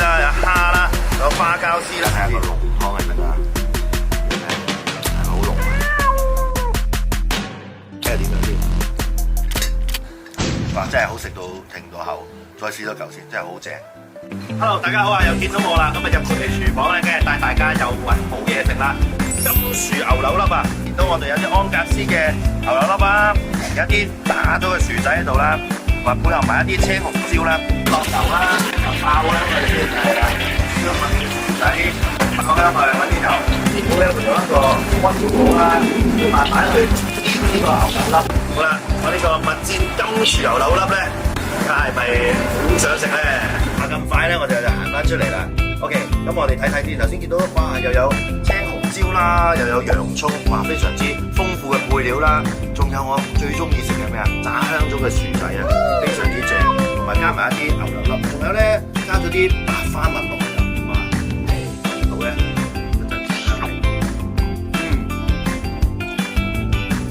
啦，有蝦啦，有花膠絲啦，睇下個濃湯係得啊，係好濃啊！睇下點樣先？哇！真係好食到停唔到口，再試多嚿先，真係好正。Hello， 大家好啊！又見到我啦，咁啊入到嚟廚房咧，梗係帶大家又揾好嘢食啦。金薯牛柳粒啊，見到我哋有啲安格斯嘅牛柳粒啊，有一啲打咗嘅薯仔喺度啦，或配合埋一啲青紅椒啦、落油啦、油爆啦，我哋先係啦，將埋啲薯仔爆啦，我哋揾啲油，然後咧用一個溫條鍋啦，慢慢去煎呢個牛柳粒。好啦，我呢個蜜餞金薯牛柳粒咧，大家係咪好想食咧？咁快咧，我哋就行翻出嚟啦。OK， 咁我哋睇睇先。頭先見到哇，又有青紅椒啦，又有洋葱，哇，非常之豐富嘅配料啦。仲有我最中意食嘅咩啊？炸香咗嘅薯仔啊，非常之正，同埋加埋一啲牛柳粒，仲有咧加咗啲白花蜜落去啊！哇，好嘅，真係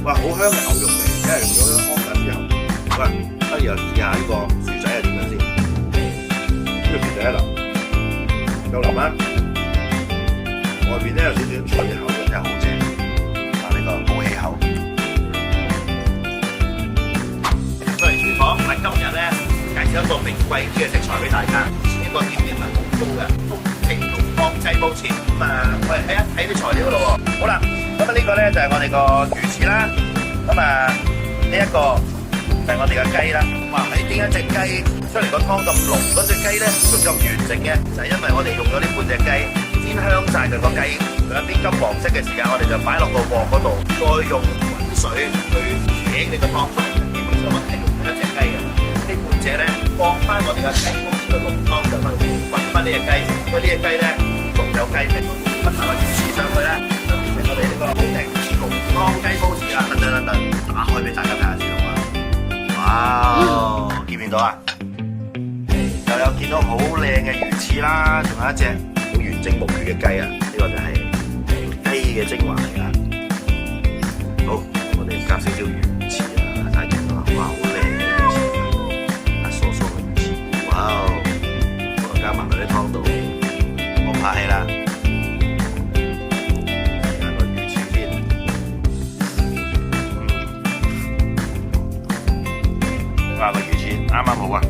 哇，好香嘅牛肉味，因為用咗安格之後，好啦，不如又試下呢個薯仔係點樣先。呢個薯仔一流，夠腍啦，外邊咧有少少脆口嘅，真係好正。啊，呢個好氣口。出嚟廚房，我哋今日咧介紹一個名貴啲嘅食材俾大家。呢個店名係好高嘅，福清龍江雞煲翅。咁啊，我哋睇一睇啲材料咯喎。好啦，咁啊呢個咧就係我哋個魚翅啦。咁啊呢一個就係我哋嘅雞啦。哇！喺點解隻雞出嚟個湯咁濃？嗰隻雞咧仲咁完整嘅，就係因為我哋用咗呢半隻雞煎香晒佢個雞，佢有啲金黃色嘅時間，我哋就擺落個鑊嗰度，再用滾水去扯你個湯。基本上我哋係用一隻雞嘅，呢半隻咧放翻我哋嘅雞煲嘅濃湯就可以滾翻呢隻雞。因為呢隻雞咧仲有雞味，不埋個魚翅上去咧，就變成我哋呢個好定濃湯雞煲翅啦。等，打開俾大家睇下先好嘛？哇！見唔見到啊？又有見到好靚嘅魚翅啦，仲有一隻好完整無缺嘅雞啊！呢個就係雞嘅精華嚟啦。好，我哋加少少魚翅啊，大家見到啊，哇，好靚嘅魚翅啊，疏疏嘅魚翅，哇！我加埋佢啲湯度，唔好客氣啦。加個魚翅先，加個魚翅啱啱好啊！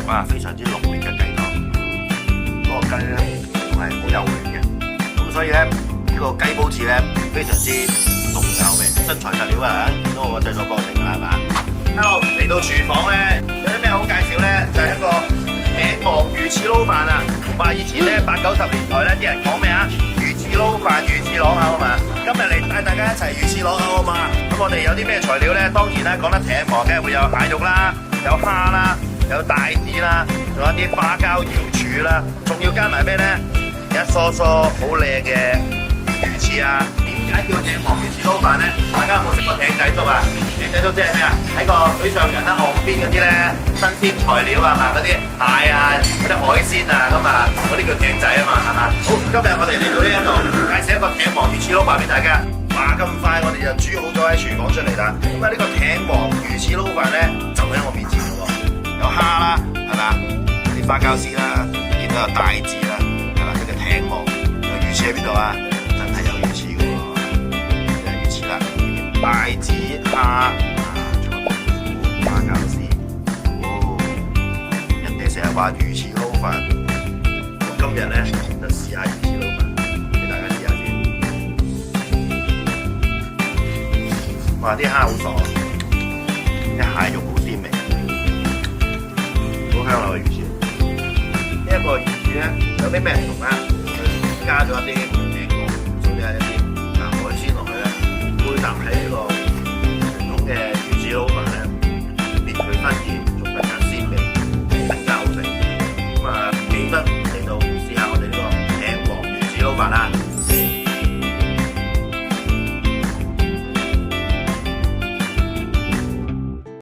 哇！非常之濃烈嘅雞湯，嗰個雞咧仲係好幼嫩嘅，咁所以咧呢個雞煲翅咧非常之濃有味。真材實料啊！見到我個製作過程㗎啦，係嘛？Hello，嚟到廚房咧有啲咩好介紹咧？就係一個餅王魚翅撈飯啊！話以前咧80、90年代咧啲人講咩啊？魚翅撈飯、魚翅攞口啊嘛！今日嚟帶大家一齊魚翅攞口啊嘛！咁我哋有啲咩材料咧？當然啦，講得艇王嘅會有蟹肉啦，有蝦啦。有帶子啦，仲有啲花膠瑤柱啦，仲要加埋咩咧？一梳梳好靚嘅魚翅啊！點解叫艇王魚翅撈飯咧？大家有冇食過艇仔粥啊？艇仔粥即係咩啊？喺個水上人啦，岸邊嗰啲咧新鮮材料啊嘛，嗰啲蟹啊、嗰啲海鮮啊咁啊，嗰啲叫艇仔啊嘛，係嘛？好，今日我哋嚟到呢一度介紹一個艇王魚翅撈飯俾大家。話咁快我哋就煮好咗喺廚房出嚟啦。咁啊呢個艇王魚翅撈飯咧就喺我面前咯喎。有蝦啦，係咪啊？有啲花膠絲啦，見到有帶子啦，係嘛？呢個艇王有魚翅喺邊度啊？真係有魚翅嘅喎，有魚翅啦，帶子蝦仲有花膠絲。哦，人哋成日話魚翅撈飯，我今日咧就試下魚翅撈飯，俾大家試下先。哇！啲蝦好爽，啲蟹肉好鮮味。好香啊個魚翅！呢一個魚翅咧有啲咩唔同啊？佢加咗一啲